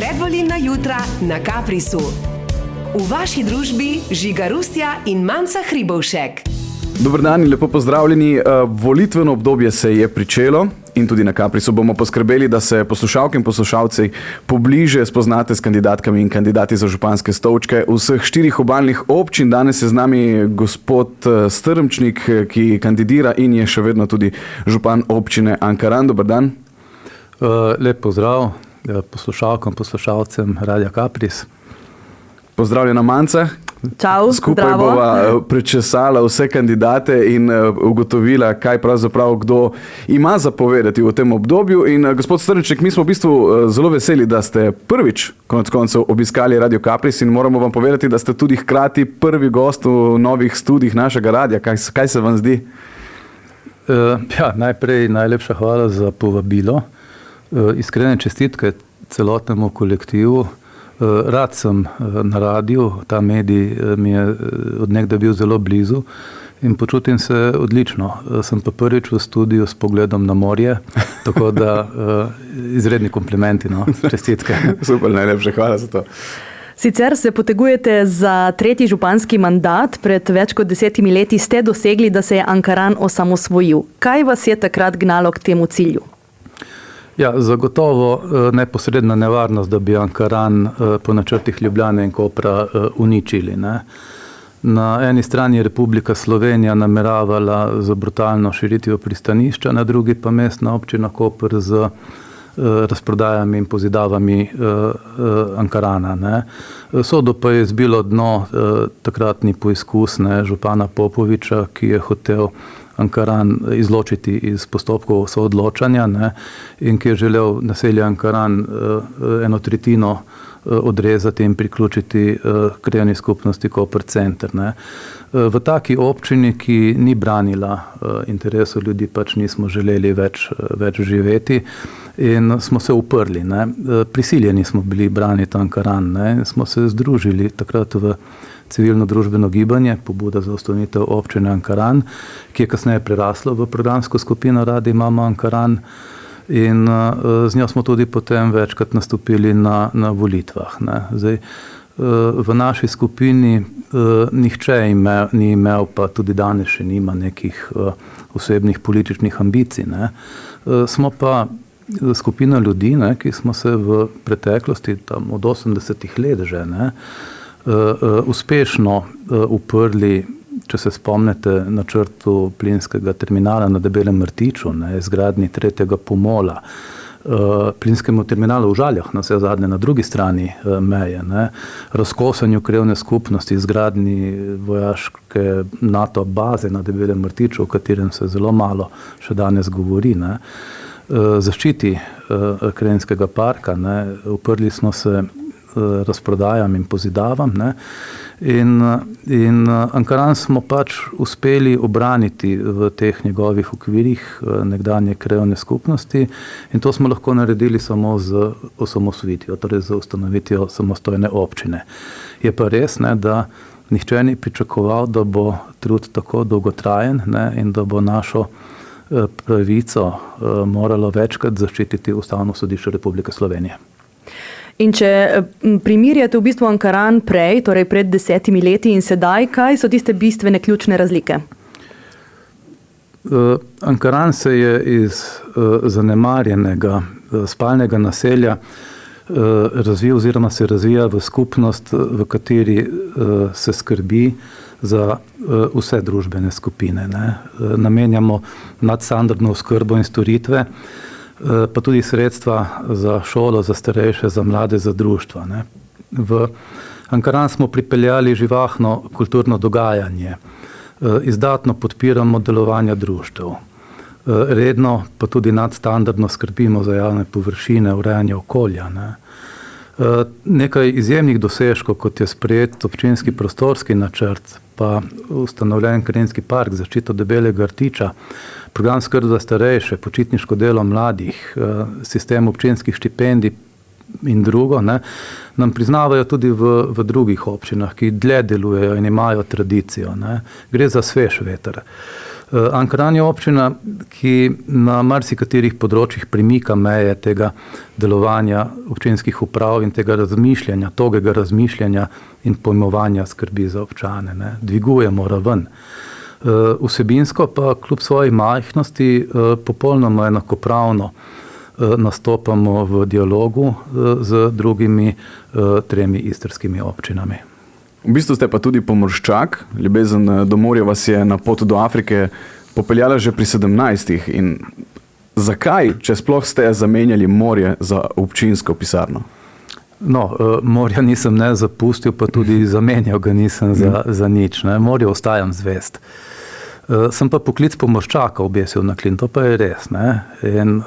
Predvolilna jutra na Kaprisu. V vaši družbi Žiga Rustja in Manca Hribovšek. Dober dan in lepo pozdravljeni. Volitveno obdobje se je pričelo in tudi na Kaprisu bomo poskrbeli, da se poslušalke in poslušalci pobliže spoznate s kandidatkami in kandidati za županske stolčke vseh 4 obalnih občin. Danes je z nami gospod Strmčnik, ki kandidira in je še vedno tudi župan občine Ankaran. Dober dan. Lep pozdrav poslušalkam, poslušalcem Radia Kapris. Pozdravljena Manca. Čau, Skupaj zdravo. bova prečesala vse kandidate in ugotovila, kaj pravzaprav kdo ima za povedati v tem obdobju. In gospod Strmčnik, mi smo v bistvu zelo veseli, da ste prvič konec koncev obiskali Radio Kapris in moramo vam povedati, da ste tudi hkrati prvi gost v novih studijih našega radia. Kaj se vam zdi? Najprej najlepša hvala za povabilo. Iskrene čestitke celotnemu kolektivu. Rad sem na radiju, ta medij mi je odnegdaj bil zelo blizu in počutim se odlično. Sem pa prvič v studiu s pogledom na morje, tako da izredni komplimenti, čestitke. Super, najlepša hvala za to. Sicer se potegujete za 3. županski mandat, pred več kot 10 leti ste dosegli, da se je Ankaran osamosvojil. Kaj vas je takrat gnalo k temu cilju? Zagotovo neposredna nevarnost, da bi Ankaran po načrtih Ljubljane in Kopra uničili. Na eni strani je Republika Slovenija nameravala z brutalno širitvijo pristanišča, na drugi pa mestna občina Koper z razprodajami in pozidavami Ankarana. Sodo pa je zbilo dno takratni poizkus župana Popoviča, ki je hotel Ankaran izločiti iz postopkov soodločanja in ki je želel naselje Ankaran 1/3 odrezati in priključiti krajevni skupnosti Koper center. V taki občini, ki ni branila interesov ljudi, pač nismo želeli več živeti in smo se uprli. Prisiljeni smo bili braniti Ankaran. Smo se združili takrat v civilno-družbeno gibanje, pobuda za ustanovitev občine Ankaran, ki je kasneje preraslo v programsko skupino Radi imamo Ankaran in z njo smo tudi potem večkrat nastopili na volitvah. Zdaj, v naši skupini nihče ni imel, pa tudi danes še nima nekih osebnih političnih ambicij. Smo pa skupina ljudi, ki smo se v preteklosti, tam od 80 let že, uspešno uprli, če se spomnite, načrtu plinskega terminala na Debelem Rtiču, izgradnji 3. pomola, plinskemu terminalu v Žaljah, vse zadnje na drugi strani meje, razkosanju krajevne skupnosti, izgradnji vojaške NATO baze na Debelem Rtiču, o katerem se zelo malo še danes govori, zaščiti krajinskega parka, uprli smo se razprodajam in pozidavam. In Ankaran smo pač uspeli obraniti v teh njegovih okvirih nekdanje krajevne skupnosti in to smo lahko naredili samo z osamosvojitvijo, torej z ustanovitvijo samostojne občine. Je pa res, da nihče ni pričakoval, da bo trud tako dolgotrajen in da bo našo pravico moralo večkrat zaščititi Ustavno sodišče Republike Slovenije. In če primerjate v bistvu Ankaran prej, torej pred 10 leti in sedaj, kaj so tiste bistvene ključne razlike? Ankaran se je iz zanemarjenega spalnega naselja razvil oziroma se razvija v skupnost, v kateri se skrbi za vse družbene skupine. Namenjamo nadstandardno oskrbo in storitve, pa tudi sredstva za šolo, za starejše, za mlade, za društva. V Ankaran smo pripeljali živahno kulturno dogajanje, izdatno podpiramo delovanja društev, redno pa tudi nadstandardno skrbimo za javne površine, urejanje okolja. Nekaj izjemnih dosežkov, kot je sprejet občinski prostorski načrt, pa ustanovljen krajinski park, zaščito Debelega Rtiča, program skrb za starejše, počitniško delo mladih, sistem občinskih štipendij in drugo, nam priznavajo tudi v drugih občinah, ki dlje delujejo in imajo tradicijo. Gre za svež veter. Ankaran je občina, ki na marsikaterih področjih premika meje tega delovanja občinskih uprav in tega razmišljanja, togega razmišljanja in pojmovanja skrbi za občane. Ne. Dvigujemo raven. Vsebinsko pa kljub svoji majhnosti popolnoma enakopravno nastopamo v dialogu z drugimi 3 istrskimi občinami. V bistvu ste pa tudi pomorščak, ljubezen do morja vas je na pot do Afrike popeljala že pri 17. In zakaj, če sploh ste zamenjali morje za občinsko pisarno? No, morja nisem ne zapustil, pa tudi zamenjal ga nisem za nič. Ne. Morju ostajam zvest. Sem pa poklic pomorščaka obesil na klin, to pa je res. Ne. In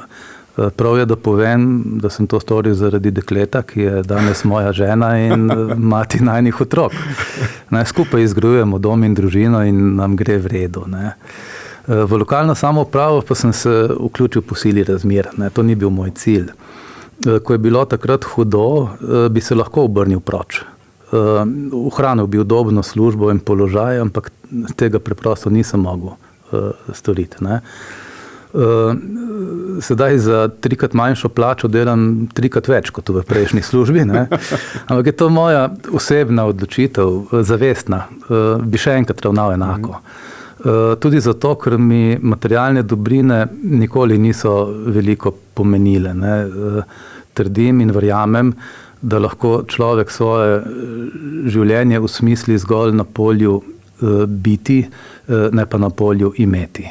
prav je, da povem, da sem to storil zaradi dekleta, ki je danes moja žena in mati najnih otrok. Ne, skupaj izgrajujemo dom in družino in nam gre v redu. Ne. V lokalno samoupravo pa sem se vključil po sili razmer. Ne. To ni bil moj cilj. Ko je bilo takrat hudo, bi se lahko obrnil proč. Ohranil bi udobno službo in položaj, ampak tega preprosto nisem mogel storiti. Ne. Sedaj za 3-krat manjšo plačo delam 3-krat več kot v prejšnji službi. Ne. Ampak je to moja osebna odločitev, zavestna. Bi še enkrat ravnal enako. Tudi zato, ker mi materialne dobrine nikoli niso veliko pomenile. Ne. Trdim in verjamem, da lahko človek svoje življenje usmisli zgolj na polju biti, ne pa na polju imeti.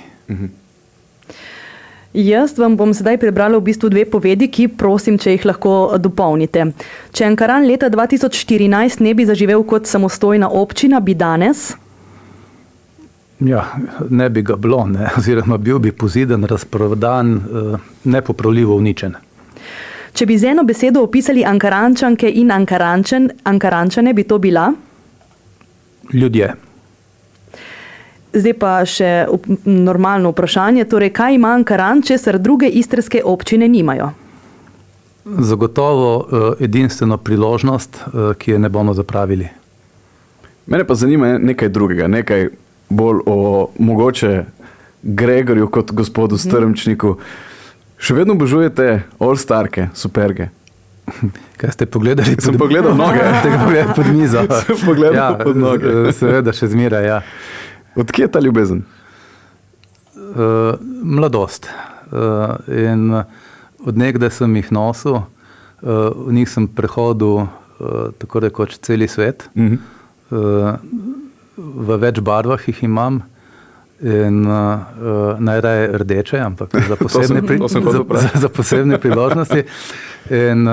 Jaz vam bom sedaj prebrala v bistvu 2 povedi, ki prosim, če jih lahko dopolnite. Če Ankaran leta 2014 ne bi zaživel kot samostojna občina, bi danes? Ja, ne bi ga bilo, ne. Oziroma bil bi pozidan, razprodan, nepopravljivo uničen. Če bi z eno besedo opisali Ankarančanke in Ankarančane, bi to bila? Ljudje. Zdaj pa še normalno vprašanje, torej kaj ima Ankaran, česar druge istrske občine nimajo? Zagotovo edinstveno priložnost, ki je ne bomo zapravili. Mene pa zanima nekaj drugega, nekaj bolj o mogoče Gregorju kot gospodu Strmčniku. Še vedno obožujete all-starke, superge? Kaj ste pogledali? Sem pogledal noge. Ste pogledali pod mizo. Sem pogledal pod noge. Seveda še zmeraj, ja. Odkje je ta ljubezen? Mladost. In od nekdaj sem jih nosil, v njih sem prehodil tako rekoč celi svet. V več barvah jih imam in najraje rdeče, ampak za posebne priložnosti. In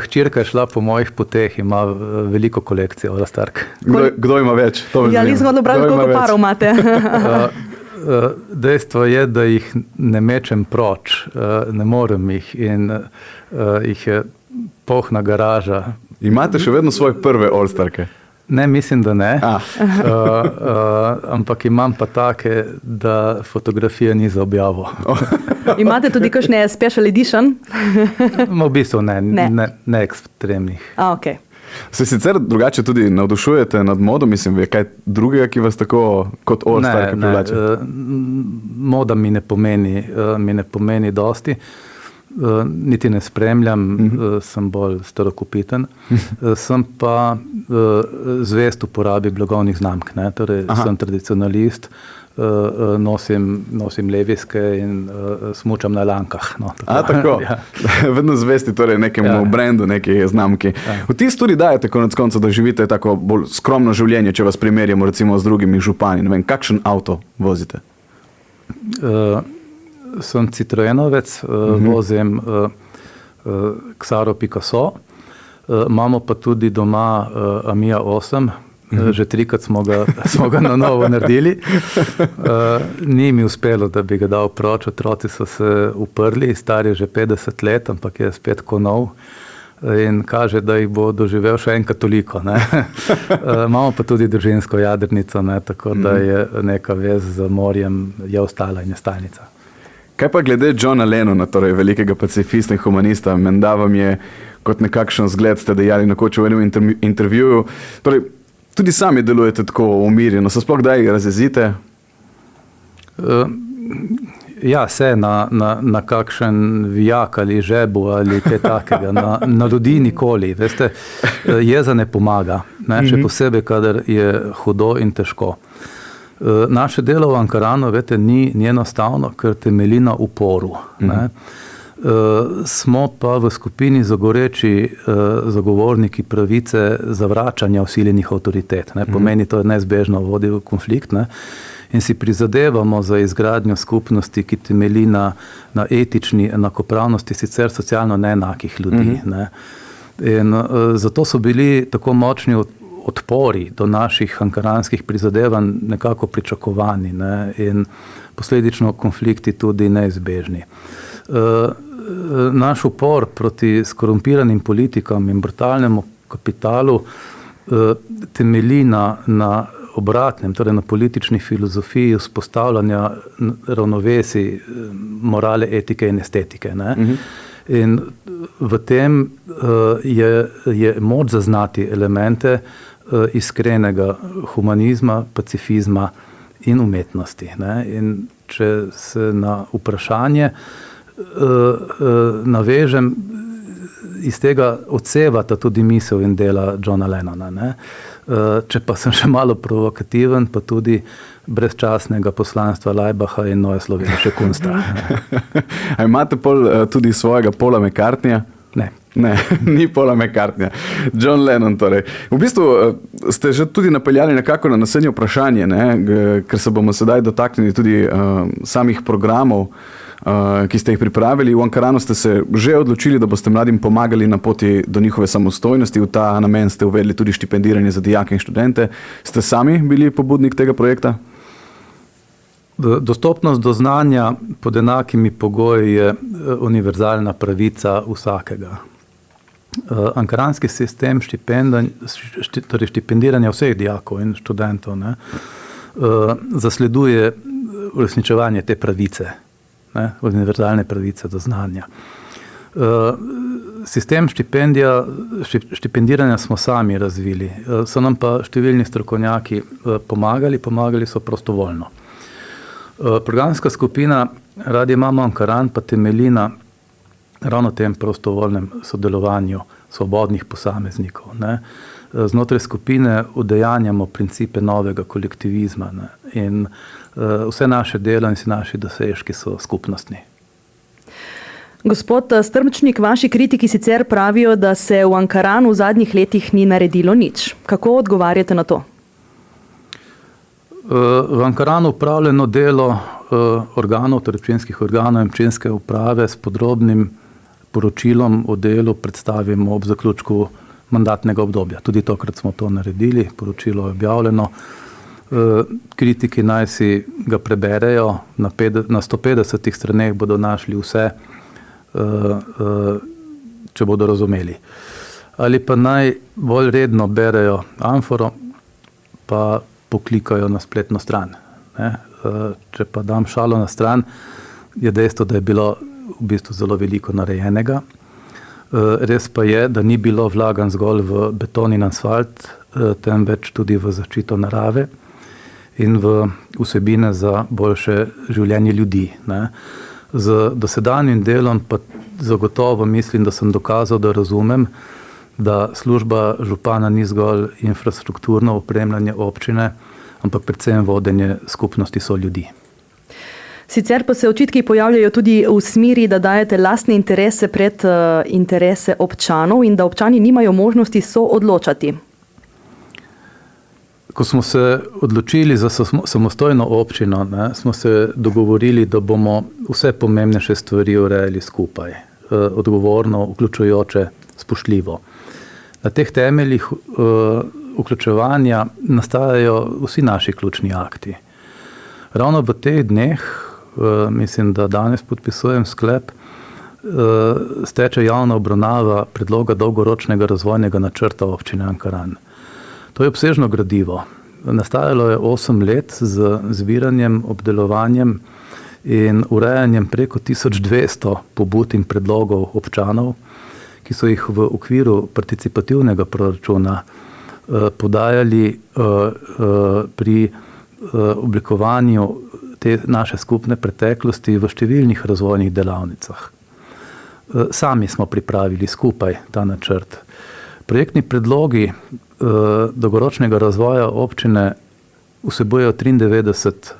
hčerka je šla po mojih poteh, ima veliko kolekcijo all-stark. Kdo ima več? Ja, nismo dobrali, koliko parov imate. Dejstvo je, da jih ne mečem proč, ne morem jih in jih je polna garaža. Imate še vedno svoje prve all-starke? Ne, mislim, da ne. Ampak imam pa take, da fotografija ni za objavo. Imate tudi kakšne special edition? V bistvu ne ekstremnih. Okay. Se sicer drugače tudi navdušujete nad modo, mislim, je kaj drugega, ki vas tako kot all-starke privlače? Moda mi ne pomeni dosti. Niti ne spremljam, sem bolj starokopiten. Sem pa zvest uporabi blagovnih znamk. Ne? Torej, sem tradicionalist, nosim leviske in smučam na lankah. No, tako? Ja. Vedno zvesti torej nekemu brendu, neki znamki. V ti stvari dajete konec konca, da živite tako bolj skromno življenje, če vas primerjamo recimo z drugimi župani. Ne vem, kakšen avto vozite? Sem Citroenovec, vozim Xaro Picasso, imamo pa tudi doma Amija 8, že 3-krat smo ga na novo naredili. Ni mi uspelo, da bi ga dal proč, otroci so se uprli, star je že 50 let, ampak je spet ko nov in kaže, da jih bo doživel še enkrat toliko. Ne? Imamo pa tudi družinsko jadrnico, ne? Tako da je neka vez z morjem je ostala in je stalnica. Kaj pa glede Johna Lennona, torej velikega pacifista in humanista, menda vam je kot nekakšen zgled, ste dejali nekoč v enem intervjuju, torej tudi sami delujete tako umirjeno, se sploh kdaj razjezite? Ja, se na kakšen vijak ali žebu ali kaj takega, na ljudi nikoli. Veste, jeza ne pomaga, ne? Še posebej, kadar je hudo in težko. Naše delo v Ankaranu, veste, ni enostavno, ker temelji na uporu. Ne? Smo pa v skupini zagoreči zagovorniki pravice zavračanja vsiljenih avtoritet. Ne? Pomeni, to je neizbežno vodi v konflikt, ne? In si prizadevamo za izgradnjo skupnosti, ki temelji na etični enakopravnosti sicer socialno neenakih ljudi. Ne? In zato so bili tako močni odpori do naših ankaranskih prizadevanj nekako pričakovani, ne? In posledično konflikti tudi neizbežni. Naš upor proti skorumpiranim politikam in brutalnemu kapitalu temelji na obratnem, torej na politični filozofiji vzpostavljanja ravnovesij morale, etike in estetike. Ne? In v tem je moč zaznati elemente iskrenega humanizma, pacifizma in umetnosti. Ne? In če se na vprašanje navežem, iz tega odsevata tudi misel in dela Johna Lennona. Ne? Če pa sem še malo provokativen, pa tudi brezčasnega poslanstva Laibacha in Neue Slovenische Kunst. A imate tudi svojega Paula McCartneya? Ne, ni Paula McCartneya. John Lennon torej. V bistvu ste že tudi napeljali nekako na naslednje vprašanje, ne? Ker se bomo sedaj dotaknili tudi samih programov, ki ste jih pripravili. V Ankaranu ste se že odločili, da boste mladim pomagali na poti do njihove samostojnosti. V ta namen ste uvedli tudi štipendiranje za dijake in študente. Ste sami bili pobudnik tega projekta? Dostopnost do znanja pod enakimi pogoji je univerzalna pravica vsakega. Ankaranski sistem štipendiranja vseh dijakov in študentov, ne, zasleduje uresničevanje te pravice, ne, univerzalne pravice do znanja. Sistem štipendiranja smo sami razvili, so nam pa številni strokovnjaki pomagali so prostovoljno. Programska skupina Radio Imamo Ankaran pa temelji na ravno tem prostovoljnem sodelovanju svobodnih posameznikov. Ne. Znotraj skupine udejanjamo principe novega kolektivizma, ne. In vse naše delo in vsi naši dosežki so skupnostni. Gospod Strmčnik, vaši kritiki sicer pravijo, da se v Ankaranu v zadnjih letih ni naredilo nič. Kako odgovarjate na to? V Ankaranu upravljeno delo organov, torej občinskih organov in občinske uprave s podrobnim poročilom o delu predstavimo ob zaključku mandatnega obdobja. Tudi tokrat smo to naredili, poročilo je objavljeno. Kritiki naj si ga preberejo, na 150 straneh bodo našli vse, če bodo razumeli. Ali pa naj bolj redno berejo Amforo, pa poklikajo na spletno stran. Ne? Če pa dam šalo na stran, je dejstvo, da je bilo v bistvu zelo veliko narejenega. Res pa je, da ni bilo vlagan zgolj v beton in asfalt, temveč tudi v zaščito narave in v vsebine za boljše življenje ljudi. Ne? Z dosedanjim delom pa zagotovo mislim, da sem dokazal, da razumem, da služba župana ni zgolj infrastrukturno opremljanje občine, ampak predvsem vodenje skupnosti so ljudi. Sicer pa se očitki pojavljajo tudi v smeri, da dajete lastne interese pred interese občanov in da občani nimajo možnosti soodločati. Ko smo se odločili za samostojno občino, ne, smo se dogovorili, da bomo vse pomembnejše stvari urejali skupaj, odgovorno, vključujoče, spoštljivo. Na teh temeljih vključevanja nastajajo vsi naši ključni akti. Ravno v teh dneh, mislim, da danes podpisujem sklep, steče javna obravnava predloga dolgoročnega razvojnega načrta občine Ankaran. To je obsežno gradivo. Nastajalo je 8 let z zbiranjem, obdelovanjem in urejanjem preko 1200 pobud in predlogov občanov, ki so jih v okviru participativnega proračuna podajali pri oblikovanju te naše skupne preteklosti v številnih razvojnih delavnicah. Sami smo pripravili skupaj ta načrt. Projektni predlogi dolgoročnega razvoja občine vsebujejo 93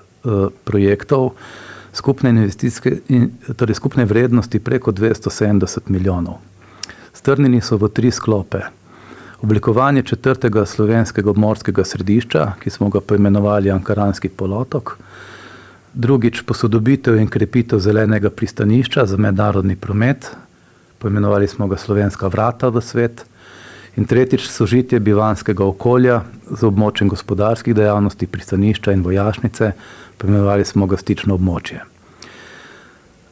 projektov, torej skupne vrednosti preko 270 milijonov. Strnjeni so v 3 sklope. Oblikovanje 4. slovenskega obmorskega središča, ki smo ga poimenovali Ankaranski polotok. Drugič, posodobitev in krepitev zelenega pristanišča za mednarodni promet, poimenovali smo ga Slovenska vrata v svet. In tretjič, sožitje bivanskega okolja z območjem gospodarskih dejavnosti, pristanišča in vojašnice, poimenovali smo ga stično območje.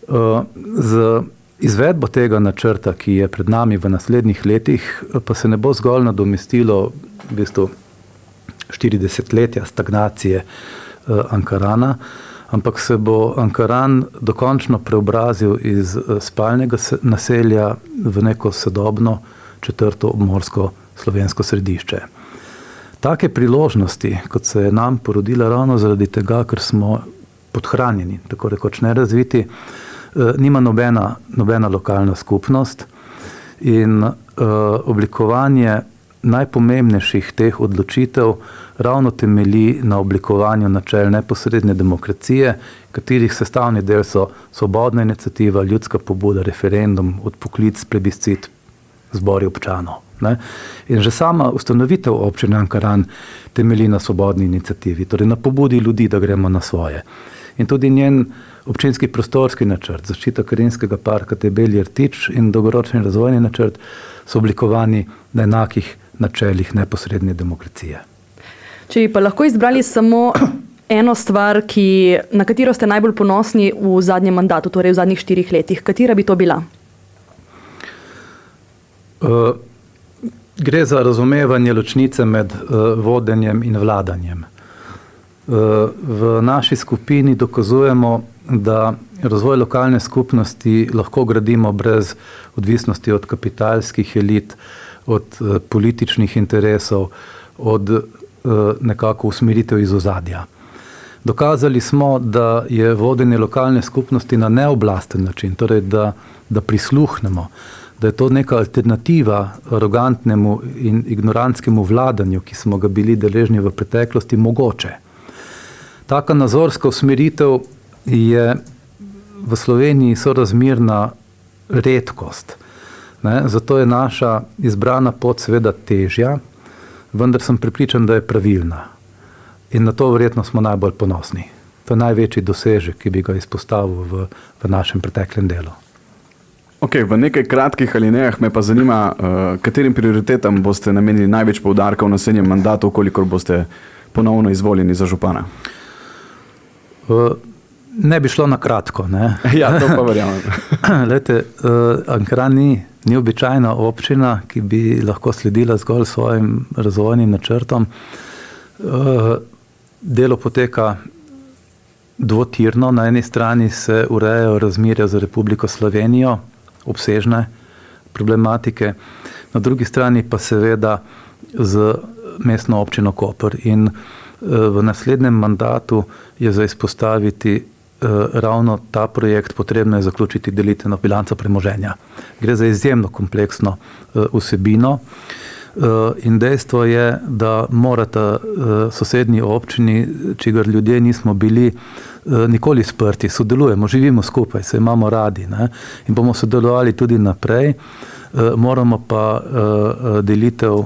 Z izvedbo tega načrta, ki je pred nami v naslednjih letih, pa se ne bo zgolj nadomestilo v bistvu 40-letja stagnacije Ankarana, ampak se bo Ankaran dokončno preobrazil iz spalnega naselja v neko sodobno 4. obmorsko slovensko središče. Take priložnosti, kot se je nam porodila ravno zaradi tega, ker smo podhranjeni, tako rekoč nerazviti, nima nobena lokalna skupnost in oblikovanje najpomembnejših teh odločitev ravno temelji na oblikovanju načel neposredne demokracije, katerih sestavni del so svobodna iniciativa, ljudska pobuda, referendum, odpoklic, plebiscit, zbori občanov. Ne? In že sama ustanovitev občine Ankaran temelji na svobodni iniciativi, torej na pobudi ljudi, da gremo na svoje. In tudi njen občinski prostorski načrt, zaščita Karinskega parka Debelji rtič in dolgoročni razvojni načrt so oblikovani na enakih načelih neposredne demokracije. Če bi pa lahko izbrali samo eno stvar, na katero ste najbolj ponosni v zadnjem mandatu, torej v zadnjih 4 letih, katera bi to bila? Gre za razumevanje ločnice med vodenjem in vladanjem. V naši skupini dokazujemo, da razvoj lokalne skupnosti lahko gradimo brez odvisnosti od kapitalskih elit, od političnih interesov, od nekako usmeritev iz ozadja. Dokazali smo, da je vodenje lokalne skupnosti na neoblasten način, torej da prisluhnemo, da je to neka alternativa arogantnemu in ignorantskemu vladanju, ki smo ga bili deležni v preteklosti, mogoče. Taka nazorska usmeritev je v Sloveniji sorazmerna redkost. Ne? Zato je naša izbrana pot seveda težja, vendar sem prepričan, da je pravilna. In na to verjetno smo najbolj ponosni. To je največji dosežek, ki bi ga izpostavil v našem preteklem delu. Ok, v nekaj kratkih alinejah me pa zanima, katerim prioritetam boste namenili največ poudarka v naslednjem mandatu, kolikor boste ponovno izvoljeni za župana? Ne bi šlo na kratko, ne? Ja, to pa verjamem. Lejte, Ankaran ni običajna občina, ki bi lahko sledila zgolj svojim razvojnim načrtom. Delo poteka dvotirno. Na eni strani se urejajo razmerja za Republiko Slovenijo, obsežne problematike, na drugi strani pa seveda z mestno občino Koper. In v naslednjem mandatu je za izpostaviti ravno ta projekt, potrebno je zaključiti delitveno bilanco premoženja. Gre za izjemno kompleksno vsebino in dejstvo je, da morata sosednji občini, čigar ljudje nismo bili nikoli sprti, sodelujemo, živimo skupaj, se imamo radi, ne? In bomo sodelovali tudi naprej, moramo pa delitev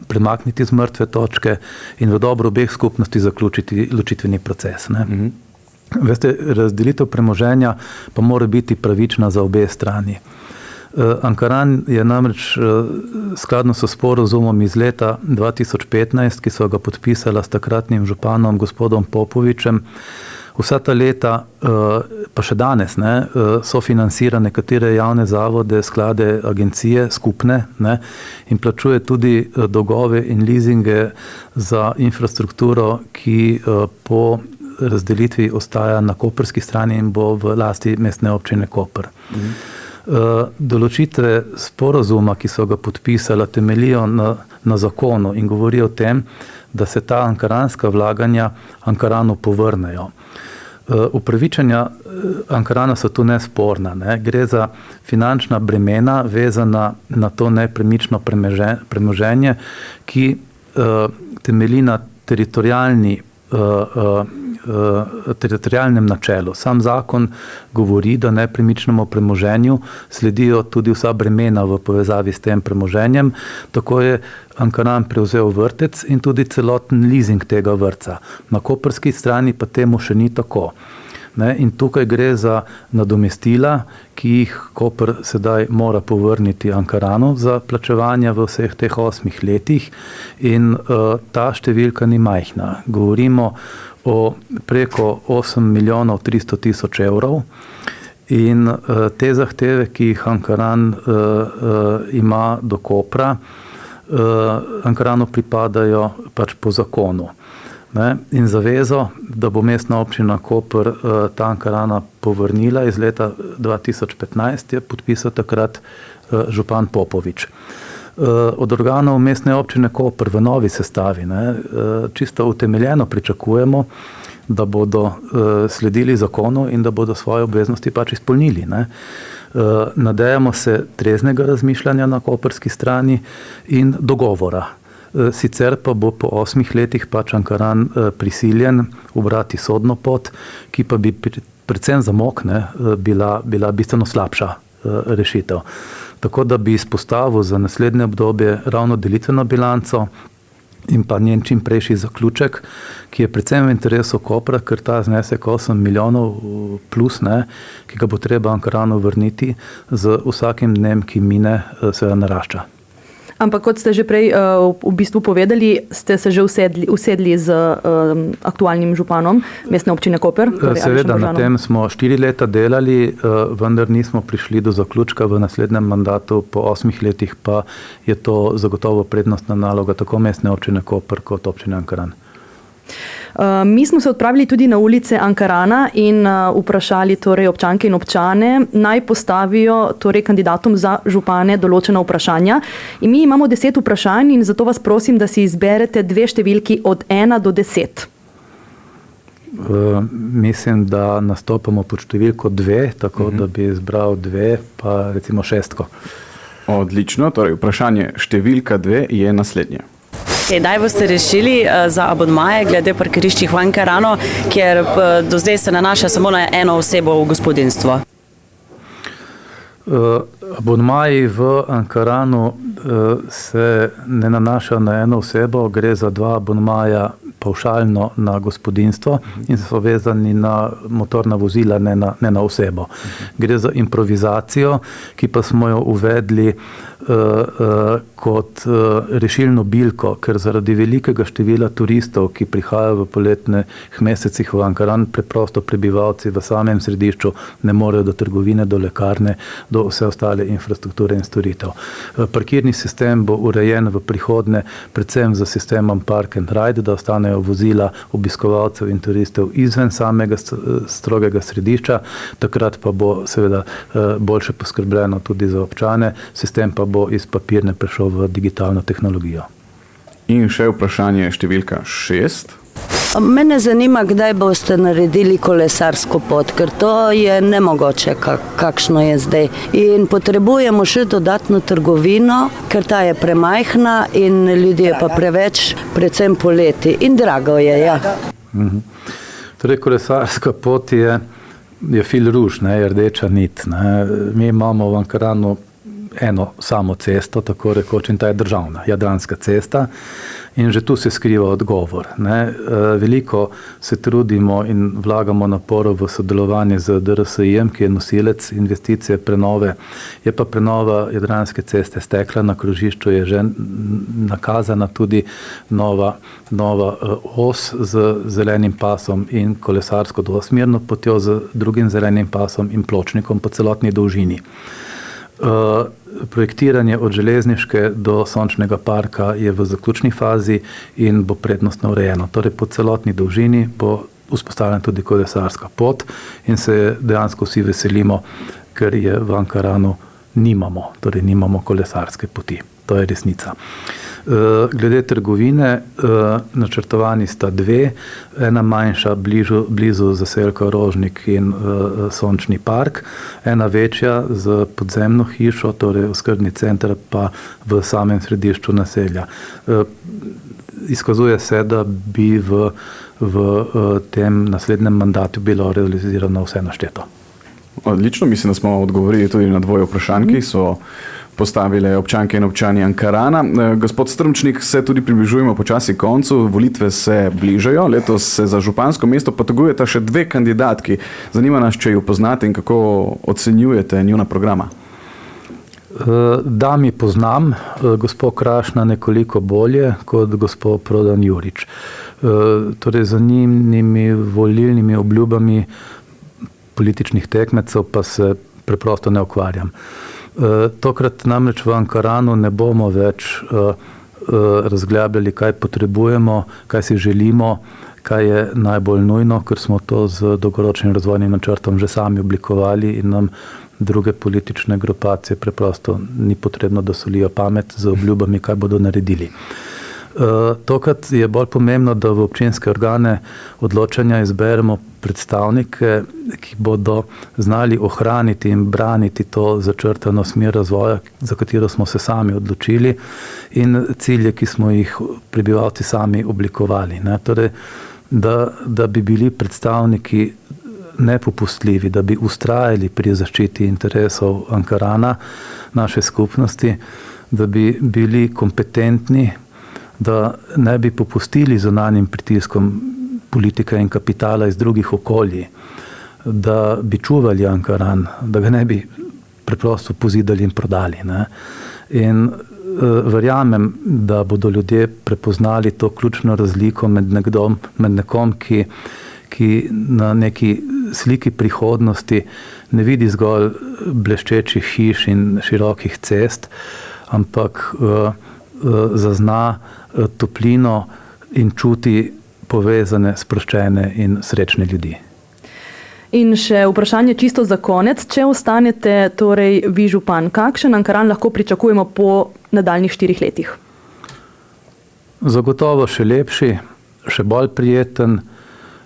premakniti z mrtve točke in v dobro obeh skupnosti zaključiti ločitveni proces. Ne? Mm-hmm. Veste, razdelitev premoženja pa mora biti pravična za obe strani. Ankaran je namreč skladno s sporazumom iz leta 2015, ki so ga podpisala s takratnim županom gospodom Popovičem, vsa ta leta, pa še danes, ne, so financirane nekatere javne zavode, sklade, agencije, skupne, ne, in plačuje tudi dolgove in leasinge za infrastrukturo, ki po razdelitvi ostaja na koprski strani in bo v lasti mestne občine Koper. Določitve sporazuma, ki so ga podpisala, temeljijo na zakonu in govorijo o tem, da se ta ankaranska vlaganja Ankaranu povrnejo. Upravičenja Ankarana so tu nesporna. Ne? Gre za finančna bremena vezana na to nepremično premoženje, ki temelji na teritorialnem načelu. Sam zakon govori, da nepremičnemu premoženju sledijo tudi vsa bremena v povezavi s tem premoženjem. Tako je Ankaran prevzel vrtec in tudi celoten leasing tega vrtca. Na koprski strani pa temu še ni tako. In tukaj gre za nadomestila, ki jih Koper sedaj mora povrniti Ankaranu za plačevanje v vseh teh 8 letih in ta številka ni majhna. Govorimo o preko 8 milijonov 300 tisoč evrov in te zahteve, ki jih Ankaran ima do Kopra, Ankaranu pripadajo pač po zakonu. In zavezo, da bo mestna občina Koper ta Ankarana povrnila iz leta 2015, je podpisal takrat župan Popovič. Od organov mestne občine Koper v novi sestavi čisto utemeljeno pričakujemo, da bodo sledili zakonu in da bodo svoje obveznosti pač izpolnili. Nadejamo se treznega razmišljanja na koperski strani in dogovora. Sicer pa bo po 8 letih pač Ankaran prisiljen ubrati sodno pot, ki pa bi predvsem za MOK bila bistveno slabša rešitev. Tako da bi izpostavil za naslednje obdobje ravno delitveno bilanco in pa njen čim prejši zaključek, ki je predvsem v interesu Kopra, ker ta znesek 8 milijonov plus, ki ga bo treba Ankaranu vrniti, z vsakim dnem, ki mine, seveda narašča. Ampak kot ste že prej v bistvu povedali, ste se že usedli z aktualnim županom mestne občine Koper. Seveda, na tem smo 4 leta delali, vendar nismo prišli do zaključka v naslednjem mandatu. Po 8 letih pa je to zagotovo prednostna naloga tako mestne občine Koper kot občine Ankaran. Mi smo se odpravili tudi na ulice Ankarana in vprašali torej občanke in občane, naj postavijo torej kandidatom za župane določena vprašanja. In mi imamo 10 vprašanj in zato vas prosim, da si izberete 2 številki od 1 do 10. Mislim, da nastopamo pod številko 2, tako da bi izbral 2, pa recimo 6. Odlično, torej vprašanje številka 2 je naslednje. Kdaj boste rešili za abonmaje glede parkiriščih v Ankaranu, kjer do zdaj se nanaša samo na eno osebo v gospodinstvo? Abonmaji v Ankaranu se ne nanašajo na eno osebo, gre za 2 abonmaja pavšalno na gospodinstvo in so vezani na motorna vozila, ne na osebo. Gre za improvizacijo, ki pa smo jo uvedli kot rešilno bilko, ker zaradi velikega števila turistov, ki prihajajo v poletnih mesecih v Ankaran, preprosto prebivalci v samem središču ne morejo do trgovine, do lekarne, do vse ostale infrastrukture in storitev. Parkirni sistem bo urejen v prihodnje predvsem za sistemom Park and Ride, da ostanejo vozila obiskovalcev in turistov izven samega strogega središča, takrat pa bo seveda boljše poskrbljeno tudi za občane, sistem pa bo iz papirne prešel v digitalno tehnologijo. In še vprašanje številka 6. Mene zanima, kdaj boste naredili kolesarsko pot, ker to je nemogoče, kakšno je zdaj. In potrebujemo še dodatno trgovino, ker ta je premajhna in ljudje pa preveč, predvsem poleti. In drago je, ja. Torej, kolesarska pot je fil rouge, je rdeča nit. Mi imamo v Ankaranu eno samo cesto, tako rekoč, in ta je državna, Jadranska cesta. In že tu se skriva odgovor. Veliko se trudimo in vlagamo naporov v sodelovanje z DRSI-jem, ki je nosilec investicije prenove. Je pa prenova Jadranske ceste stekla, na krožišču je že nakazana tudi nova os z zelenim pasom in kolesarsko dvosmerno potjo z drugim zelenim pasom in pločnikom po celotni dolžini. Projektiranje od železniške do sončnega parka je v zaključni fazi in bo prednostno urejeno. Torej po celotni dolžini bo vzpostavljena tudi kolesarska pot in se dejansko vsi veselimo, ker je v Ankaranu nimamo kolesarske poti. To je resnica. Glede trgovine, načrtovani sta dve, ena manjša blizu zaselka Rožnik in Sončni park, ena večja z podzemno hišo, torej oskrbni center pa v samem središču naselja. Izkazuje se, da bi v tem naslednjem mandatu bilo realizirano vse našteto. Odlično, mislim, da smo odgovorili tudi na dvoje vprašanj, ki so postavile občanke in občani Ankarana. Gospod Strmčnik, se tudi približujemo počasi koncu, volitve se bližajo, letos se za župansko mesto potegujeta še dve kandidatki. Zanima nas, če ju poznate in kako ocenjujete njuna programa. Da, mi poznam gospod Krašna nekoliko bolje kot gospod Prodan Jurič. Torej, za njimi volilnimi obljubami političnih tekmecev pa se preprosto ne ukvarjam. Tokrat namreč v Ankaranu ne bomo več razglabljali, kaj potrebujemo, kaj si želimo, kaj je najbolj nujno, ker smo to z dolgoročnim razvojnim načrtom že sami oblikovali in nam druge politične grupacije preprosto ni potrebno, da solijo pamet z obljubami, kaj bodo naredili. Tokrat je bolj pomembno, da v občinske organe odločanja izberemo predstavnike, ki bodo znali ohraniti in braniti to začrtano smer razvoja, za katero smo se sami odločili, in cilje, ki smo jih prebivalci sami oblikovali. Torej, da bi bili predstavniki nepopustljivi, da bi ustrajali pri zaščiti interesov Ankarana, naše skupnosti, da bi bili kompetentni, da ne bi popustili zunanjim pritiskom politike in kapitala iz drugih okolij, da bi čuvali Ankaran, da ga ne bi preprosto pozidali in prodali. In verjamem, da bodo ljudje prepoznali to ključno razliko med nekom, ki na neki sliki prihodnosti ne vidi zgolj bleščečih hiš in širokih cest, ampak zazna toplino in čuti povezane, sproščene in srečne ljudi. In še vprašanje čisto za konec. Če ostanete torej vi župan, kakšen Ankaran lahko pričakujemo po nadaljnjih 4 letih? Zagotovo še lepši, še bolj prijeten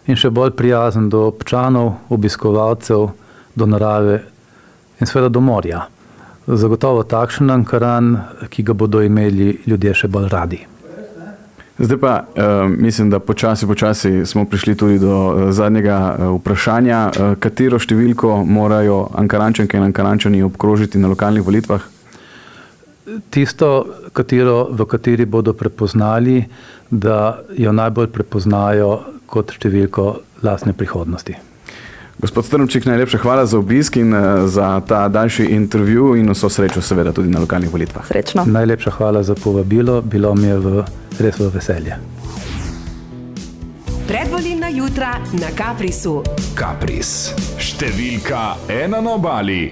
in še bolj prijazen do občanov, obiskovalcev, do narave in seveda do morja. Zagotovo takšen Ankaran, ki ga bodo imeli ljudje še bolj radi. Zdaj pa mislim, da počasi smo prišli tudi do zadnjega vprašanja. Katero številko morajo Ankarančanke in Ankarančani obkrožiti na lokalnih volitvah? Tisto, v kateri bodo prepoznali, da jo najbolj prepoznajo kot številko lastne prihodnosti. Gospod Strmčnik, najlepša hvala za obisk in za ta daljši intervju in vso srečo seveda tudi na lokalnih volitvah. Srečno. Najlepša hvala za povabilo, bilo mi je res v veselje. Predvolilna jutra na Kaprisu. Kapris, številka 1 na Obali.